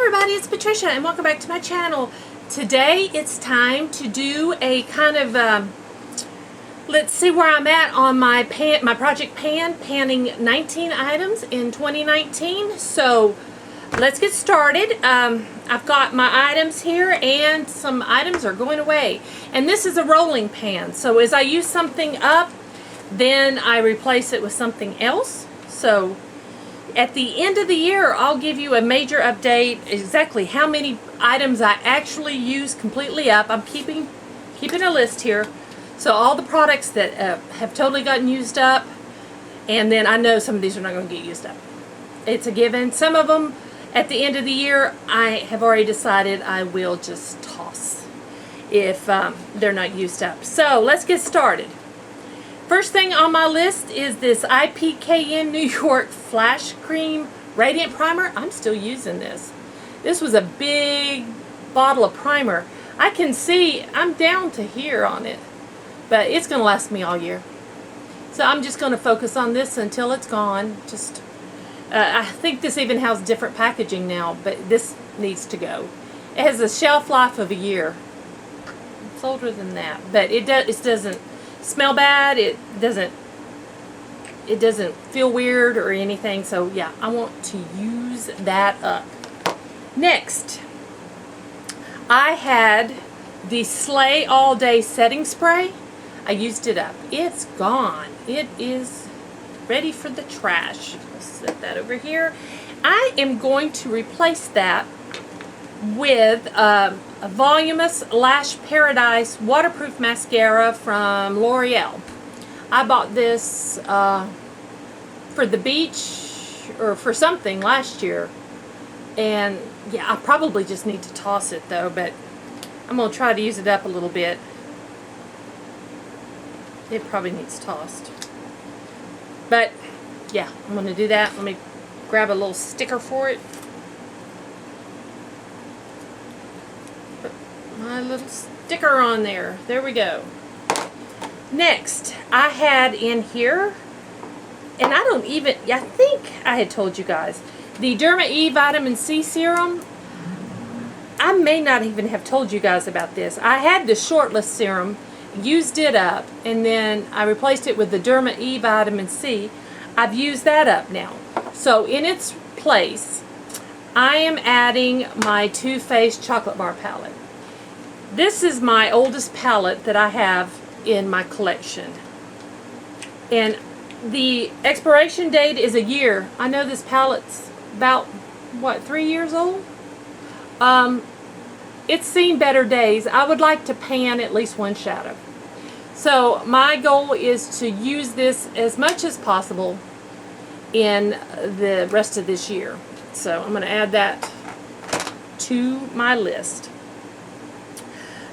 everybody, it's Patricia and welcome back to my channel. Today it's time to do a kind of, let's see where I'm at on my project panning 19 items in 2019. So let's get started. I've got my items here and some items are going away. And this is a rolling pan. So as I use something up, then I replace it with something else. So at the end of the year, I'll give you a major update, exactly how many items I actually use completely up. I'm keeping a list here. So all the products that have totally gotten used up, and then I know some of these are not going to get used up. It's a given. Some of them, at the end of the year, I have already decided I will just toss if they're not used up. So let's get started. First thing on my list is this IPKN New York Flash Cream Radiant Primer. I'm still using this. This was a big bottle of primer. I can see I'm down to here on it, but it's going to last me all year. So I'm just going to focus on this until it's gone. Just, I think this even has different packaging now, but this needs to go. It has a shelf life of a year. It's older than that, but it doesn't smell bad. It doesn't feel weird or anything. So yeah, I want to use that up. Next, I had the Slay All Day setting spray. I used it up. It's gone. It is ready for the trash. Let's set that over here. I am going to replace that with a Voluminous Lash Paradise waterproof mascara from L'Oreal. I bought this for the beach or for something last year, and yeah, I probably just need to toss it though, but I'm going to try to use it up a little bit. It probably needs tossed, but yeah, I'm going to do that. Let me grab a little sticker for it. My little sticker on there. There we go. Next, I had in here, and I think I had told you guys, the Derma E Vitamin C Serum. I may not even have told you guys about this. I had the Shortlist Serum, used it up, and then I replaced it with the Derma E Vitamin C. I've used that up now. So in its place, I am adding my Too Faced Chocolate Bar Palette. This is my oldest palette that I have in my collection. And the expiration date is a year. I know this palette's about, what, 3 years old? It's seen better days. I would like to pan at least one shadow. So my goal is to use this as much as possible in the rest of this year. So I'm going to add that to my list.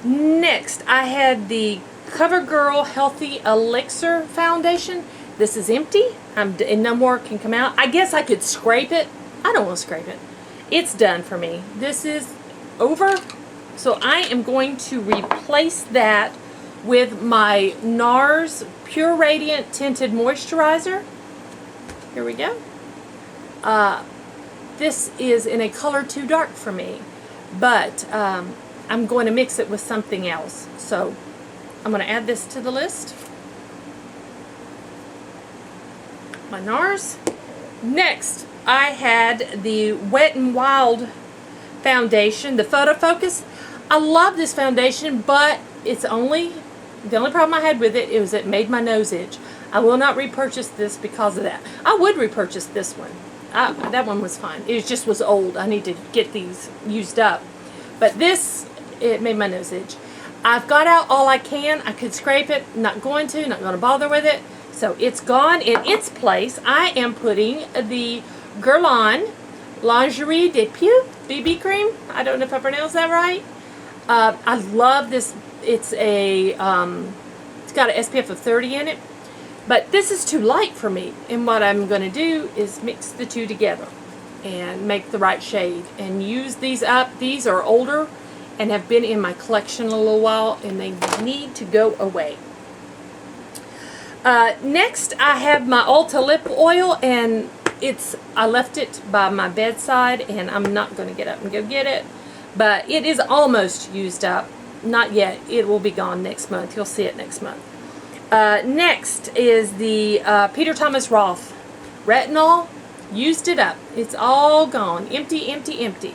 Next, I had the CoverGirl Healthy Elixir Foundation. This is empty, and no more can come out. I guess I could scrape it. I don't want to scrape it. It's done for me. This is over. So I am going to replace that with my NARS Pure Radiant Tinted Moisturizer. Here we go. This is in a color too dark for me, but I'm going to mix it with something else. So I'm going to add this to the list. My NARS. Next, I had the Wet n Wild foundation, the Photo Focus. I love this foundation, but the only problem I had with it was it made my nose itch. I will not repurchase this because of that. I would repurchase this one. That one was fine. It just was old. I need to get these used up. But this, it made my nose itch. I've got out all I can. I could scrape it. Not going to bother with it. So it's gone. In its place, I am putting the Guerlain Lingerie de Pieux BB cream. I don't know if I pronounced that right. I love this. It's got an SPF of 30 in it. But this is too light for me. And what I'm going to do is mix the two together and make the right shade and use these up. These are older and have been in my collection a little while, and they need to go away. Next, I have my Ulta Lip Oil, and I left it by my bedside, and I'm not going to get up and go get it. But it is almost used up. Not yet. It will be gone next month. You'll see it next month. Next is the Peter Thomas Roth Retinol. Used it up. It's all gone. Empty, empty, empty.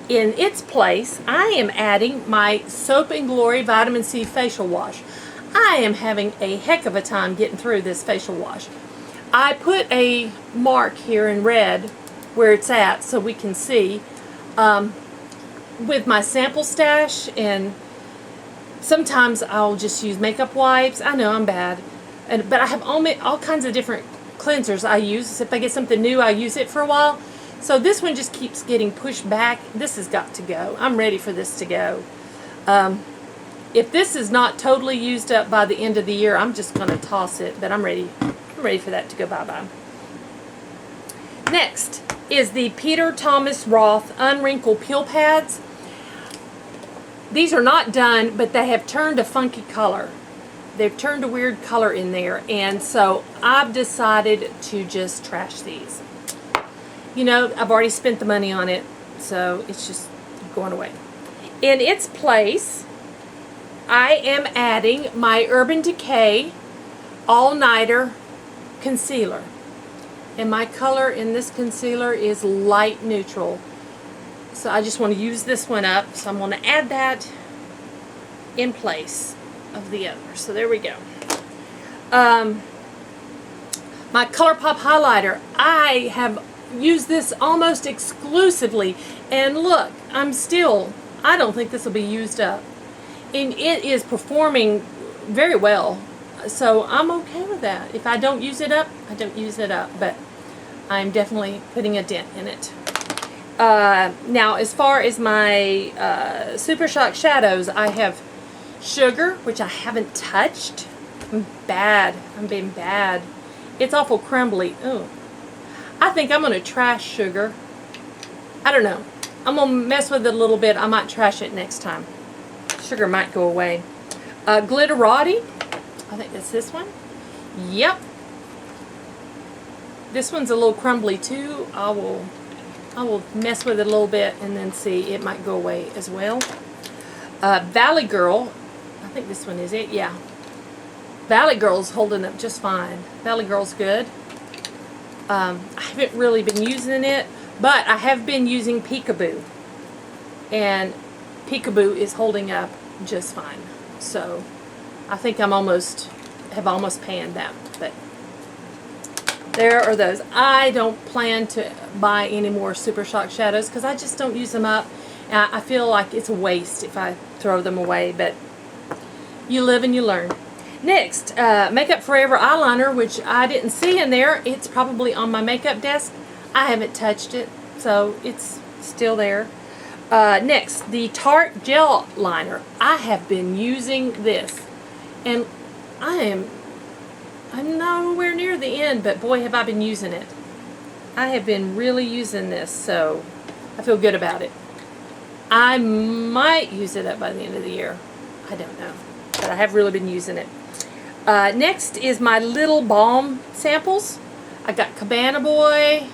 In its place, I am adding my Soap and Glory Vitamin C Facial Wash. I am having a heck of a time getting through this facial wash. I put a mark here in red where it's at so we can see with my sample stash, and sometimes I'll just use makeup wipes. I know I'm bad, but I have all kinds of different cleansers I use. If I get something new, I use it for a while. So this one just keeps getting pushed back. This has got to go. I'm ready for this to go. If this is not totally used up by the end of the year, I'm just going to toss it, but I'm ready for that to go bye-bye. Next is the Peter Thomas Roth Unwrinkle Peel Pads. These are not done, but they have turned a funky color. They've turned a weird color in there, and so I've decided to just trash these. You know, I've already spent the money on it, so it's just going away. In its place, I am adding my Urban Decay All Nighter Concealer. And my color in this concealer is light neutral. So I just want to use this one up. So I'm going to add that in place of the other. So there we go. My Colourpop highlighter. I have used this almost exclusively. And look, I don't think this will be used up. And it is performing very well. So I'm okay with that. If I don't use it up, I don't use it up. But I'm definitely putting a dent in it. Now, as far as my Super Shock shadows, I have Sugar, which I haven't touched. I'm bad. I'm being bad. It's awful crumbly. Ooh. I think I'm going to trash Sugar. I don't know. I'm going to mess with it a little bit. I might trash it next time. Sugar might go away. Glitterati. I think that's this one. Yep. This one's a little crumbly too. I will mess with it a little bit and then see. It might go away as well. Valley Girl. I think this one is it. Yeah. Valley Girl's holding up just fine. Valley Girl's good. I haven't really been using it, but I have been using Peekaboo. And Peekaboo is holding up just fine. So I think have almost panned that. But there are those. I don't plan to buy any more Super Shock shadows because I just don't use them up. And I feel like it's a waste if I throw them away. But you live and you learn. Next, Makeup Forever eyeliner, which I didn't see in there. It's probably on my makeup desk. I haven't touched it, so it's still there. Next, the Tarte Gel Liner. I have been using this, and I'm nowhere near the end, but boy, have I been using it. I have been really using this, so I feel good about it. I might use it up by the end of the year. I don't know, but I have really been using it. Next is my little balm samples. I got Cabana Boy,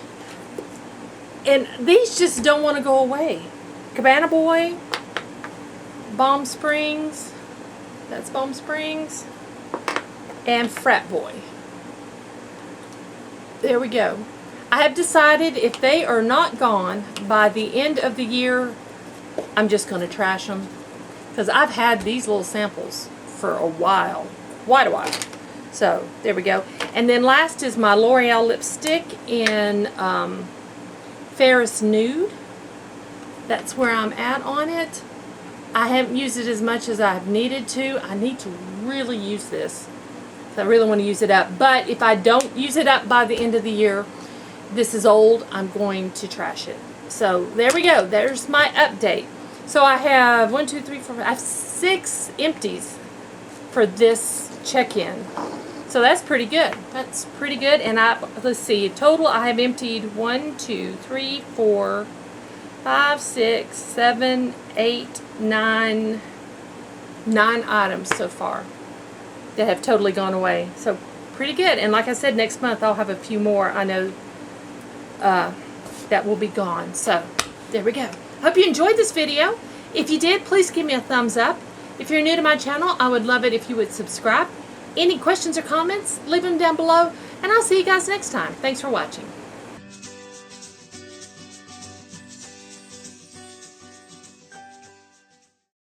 and these just don't want to go away. Cabana Boy, Balm Springs, that's Balm Springs, and Frat Boy. There we go. I have decided if they are not gone by the end of the year, I'm just going to trash them. Because I've had these little samples for a while. Quite a while. So, there we go. And then last is my L'Oreal lipstick in Ferris Nude. That's where I'm at on it. I haven't used it as much as I've needed to. I need to really use this. So I really want to use it up. But if I don't use it up by the end of the year, this is old, I'm going to trash it. So there we go. There's my update. So I have 1, 2, 3, 4, 5, I have 6 empties for this check-in. So that's pretty good. That's pretty good. And let's see, total I have emptied 1, 2, 3, 4, 5, 6, 7, 8, 9 items so far that have totally gone away. So pretty good. And like I said, next month I'll have a few more. I know that will be gone. So there we go. Hope you enjoyed this video. If you did, please give me a thumbs up. If you're new to my channel, I would love it if you would subscribe. Any questions or comments, leave them down below, and I'll see you guys next time. Thanks for watching.